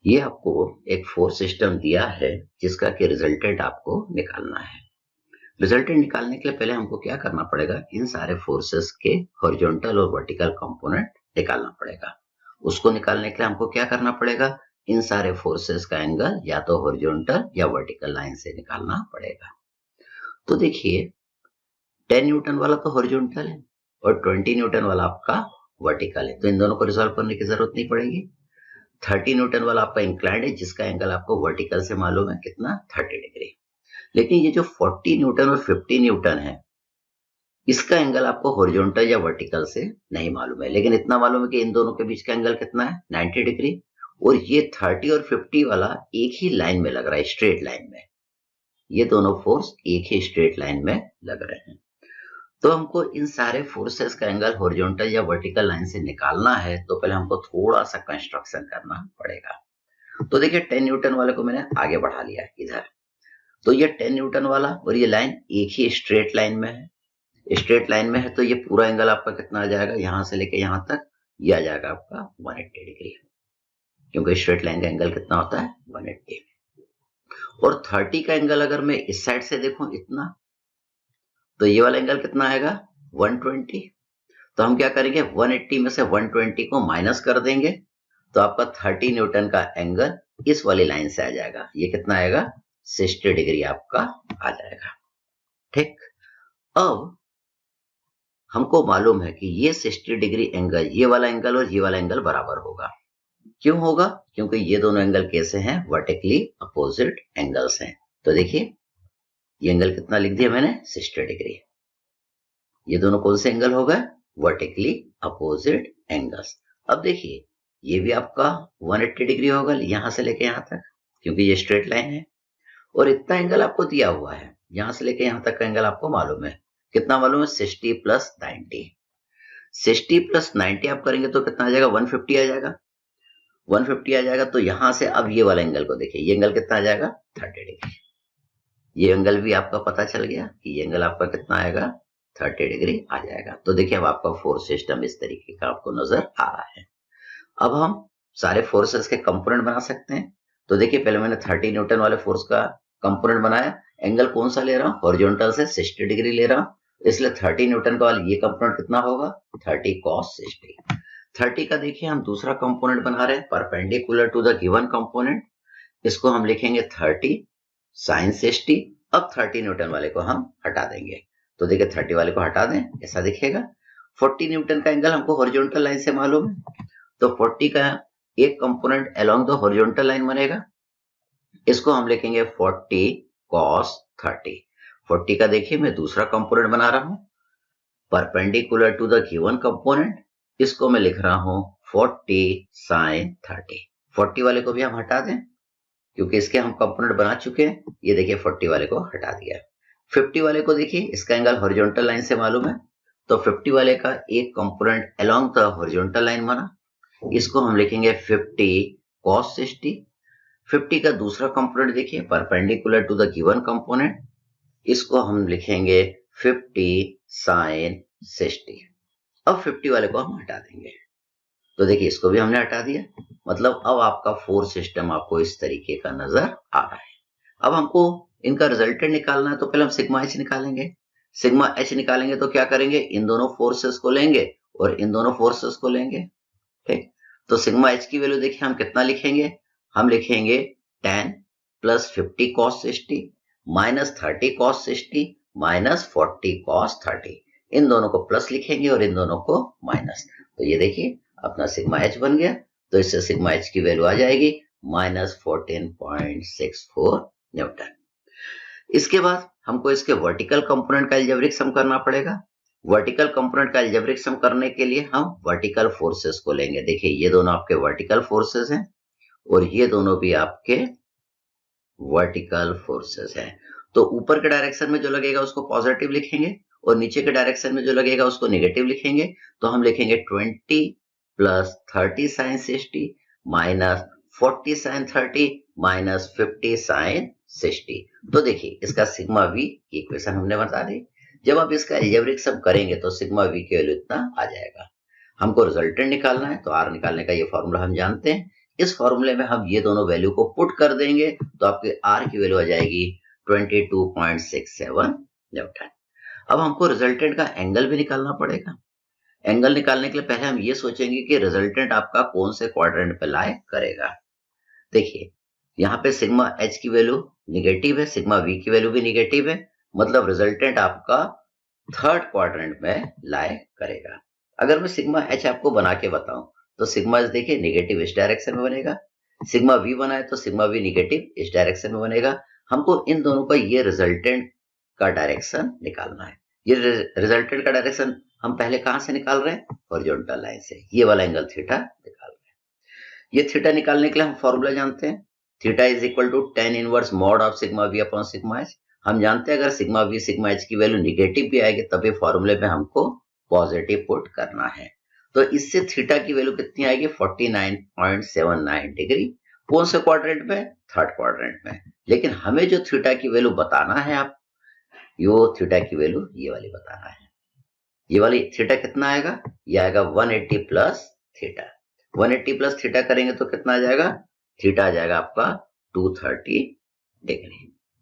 ये आपको एक फोर्स सिस्टम दिया है जिसका कि रिजल्टेंट आपको निकालना है। रिजल्टेंट निकालने के लिए पहले हमको क्या करना पड़ेगा, इन सारे फोर्सेस के हॉरिजॉन्टल और वर्टिकल कंपोनेंट निकालना पड़ेगा। उसको निकालने के लिए हमको क्या करना पड़ेगा, इन सारे फोर्सेस का एंगल या तो हॉरिजॉन्टल या वर्टिकल लाइन से निकालना पड़ेगा। तो देखिए 10 न्यूटन वाला तो हॉरिजॉन्टल है और 20 न्यूटन वाला आपका वर्टिकल है, तो इन दोनों को रिजॉल्व करने की जरूरत नहीं पड़ेगी। 30 न्यूटन वाला आपका इंक्लाइंड है जिसका एंगल आपको वर्टिकल से मालूम है कितना, 30 डिग्री। लेकिन ये जो 40 न्यूटन और 50 न्यूटन है इसका एंगल आपको हॉरिजॉन्टल या वर्टिकल से नहीं मालूम है, लेकिन इतना मालूम है कि इन दोनों के बीच का एंगल कितना है, 90 डिग्री। और ये 30 और 50 वाला एक ही लाइन में लग रहा है, स्ट्रेट लाइन में। ये दोनों फोर्स एक ही स्ट्रेट लाइन में लग रहे हैं। तो हमको इन सारे फोर्सेस का एंगल हॉरिजॉन्टल या वर्टिकल लाइन से निकालना है, तो पहले हमको थोड़ा सा कंस्ट्रक्शन करना पड़ेगा। तो देखिए 10 न्यूटन वाले को मैंने आगे बढ़ा लिया इधर। तो ये 10 न्यूटन वाला और ये लाइन एक ही स्ट्रेट लाइन में है। स्ट्रेट लाइन में है तो ये पूरा एंगल आपका कितना आ जाएगा, यहां से लेके यहां तक ये आ जाएगा आपका 180 डिग्री, क्योंकि स्ट्रेट लाइन का एंगल कितना होता है, 180। और 30 का एंगल अगर मैं इस साइड से देखूं इतना, तो ये वाला एंगल कितना आएगा, 120। तो हम क्या करेंगे, 180 में से 120 को माइनस कर देंगे, तो आपका 30 न्यूटन का एंगल इस वाली लाइन से आ जाएगा। ये कितना आएगा, 60 डिग्री आपका आ जाएगा। ठीक, अब हमको मालूम है कि ये 60 डिग्री एंगल, ये वाला एंगल और ये वाला एंगल बराबर होगा। क्यों होगा, क्योंकि ये दोनों एंगल कैसे हैं, वर्टिकली अपोजिट एंगल्स हैं। तो देखिए ये एंगल कितना लिख दिया मैंने, 60 डिग्री। ये दोनों कौन से एंगल हो गए, वर्टिकली अपोजिट एंगल्स। अब देखिए ये भी आपका 180 डिग्री होगा यहां से लेके यहां तक, क्योंकि ये स्ट्रेट लाइन है। और इतना एंगल आपको दिया हुआ है, यहां से लेके यहां तक का एंगल आपको मालूम है, कितना मालूम है, 60 प्लस 90। 60 प्लस 90 आप करेंगे तो कितना आ जाएगा, 150 आ जाएगा। 150 आ जाएगा तो यहां से अब ये वाला एंगल को देखिए, ये एंगल कितना आ जाएगा, 30 डिग्री। ये एंगल भी आपका पता चल गया कि ये एंगल आपका कितना आएगा, 30 डिग्री आ जाएगा। तो देखिए अब आपका फोर्स सिस्टम इस तरीके का आपको नजर आ रहा है। अब हम सारे फोर्सेस के कंपोनेंट बना सकते हैं। तो देखिए पहले मैंने 30 न्यूटन वाले फोर्स का कंपोनेंट बनाया। एंगल कौन सा ले रहा हूं, हॉरिजॉन्टल से 60 डिग्री ले रहा हूं, इसलिए 30 न्यूटन का वाला ये कंपोनेंट कितना होगा, 30 cos 60। 30 का देखिए हम दूसरा कंपोनेंट बना रहे हैं, perpendicular to the given component. इसको हम लिखेंगे 30 sin 60। अब 30 न्यूटन वाले को हम हटा देंगे, तो देखिए 30 वाले को हटा दें, ऐसा दिखेगा। 40 न्यूटन का एंगल हमको हॉरिजॉन्टल लाइन से मालूम है, तो 40 का एक component along the horizontal line बनेगा। इसको हम लिखेंगे 40 cos 30। 40 का देखिए मैं दूसरा कंपोनेंट बना रहा हूं, perpendicular to the given component. इसको मैं लिख रहा हूं 40 sin 30। 40 वाले को भी हम हटा दें, क्योंकि इसके हम कंपोनेंट बना चुके हैं। ये देखिए 40 वाले को हटा दिया। 50 वाले को देखिए, इसका एंगल हॉरिजॉन्टल लाइन से मालूम है, तो 50 वाले का एक component along the horizontal line बना। इसको हम लिखेंगे 50 cos 60। 50 का दूसरा कंपोनेंट देखिए, perpendicular to the given component. इसको हम लिखेंगे 50 sin 60। अब 50 वाले को हम हटा देंगे, तो देखिए इसको भी हमने हटा दिया। मतलब अब आपका फोर्स सिस्टम आपको इस तरीके का नजर आ रहा है। अब हमको इनका रिजल्टेंट निकालना है, तो पहले हम सिग्मा एच निकालेंगे। सिग्मा एच निकालेंगे तो क्या करेंगे, इन दोनों फोर्सेस को लेंगे और इन दोनों फोर्सेस को लेंगे। ठीक, तो सिग्मा एच की वैल्यू देखिए हम कितना लिखेंगे, हम लिखेंगे 10 plus 50 cos 60 minus 30 cos 60 minus 40 cos 30। इन दोनों को प्लस लिखेंगे और इन दोनों को माइनस। तो ये देखिए अपना सिग्मा एच बन गया। तो इससे सिग्मा एच की वैल्यू आ जाएगी माइनस 14.64 न्यूटन। इसके बाद हमको इसके वर्टिकल कंपोनेंट का अलजेब्रिक सम करना पड़ेगा। वर्टिकल कंपोनेंट का अलजेब्रिक सम करने के लिए हम वर्टिकल फोर्सेस को लेंगे। देखिए ये दोनों आपके वर्टिकल फोर्सेस हैं और ये दोनों भी आपके वर्टिकल फोर्सेस हैं। तो ऊपर के डायरेक्शन में जो लगेगा उसको पॉजिटिव लिखेंगे और नीचे के डायरेक्शन में जो लगेगा उसको नेगेटिव लिखेंगे। तो हम लिखेंगे 20 plus 30 sin 60 minus 40 sin 30 minus 50 sin 60। तो देखिए इसका सिग्मा वी की इक्वेशन हमने बता दी। जब आप इसका अलजेब्रिक सम करेंगे तो सिग्मा वी की वैल्यू इतना आ जाएगा। हमको रिजल्टेंट निकालना है, तो आर निकालने का ये फॉर्मूला हम जानते हैं इस फॉर्मूले में हम ये दोनों वैल्यू को पुट कर देंगे तो आपकी आर की वैल्यू आ जाएगी 22.67 न्यूटन। अब हमको रिजल्टेंट का एंगल भी निकालना पड़ेगा। एंगल निकालने के लिए पहले हम ये सोचेंगे कि रिजल्टेंट आपका कौन से क्वाड्रेंट पे लाई करेगा। देखिए यहाँ पे सिग्मा एच की वैल्यू निगेटिव है, सिग्मा वी की वैल्यू भी निगेटिव है, मतलब रिजल्टेंट आपका थर्ड क्वाड्रेंट में लाई करेगा। अगर मैं सिग्मा एच आपको बना के बताऊं तो सिग्मा एच देखिए निगेटिव इस डायरेक्शन में बनेगा, सिग्मा वी बनाए तो सिग्मा वी निगेटिव इस डायरेक्शन में बनेगा। हमको इन दोनों का ये रिजल्टेंट का डायरेक्शन निकालना है। ये रिजल्टेंट का डायरेक्शन हम पहले कहां से निकाल रहे हैं, हॉरिजॉन्टल लाइन से। ये वाला एंगल थीटा निकाल रहे हैं। ये थीटा निकालने के लिए हम फॉर्मूला जानते हैं, theta is equal to tan inverse mod of sigma V upon sigma H. हम जानते हैं अगर सिग्मा वी सिग्मा एच की वैल्यू निगेटिव भी आएगी तभी फॉर्मूले में हमको पॉजिटिव पुट करना है। तो इससे थीटा की वैल्यू कितनी आएगी, 49.79 डिग्री। कौन से क्वाड्रेंट में, थर्ड क्वाड्रेंट में। लेकिन हमें जो थीटा की वैल्यू बताना है, आप यो थीटा की वैल्यू ये वाली बताना है। ये वाली थीटा कितना आएगा, ये आएगा 180 प्लस थीटा। 180 प्लस थीटा करेंगे तो कितना आ जाएगा, थीटा आ जाएगा आपका 230 डिग्री।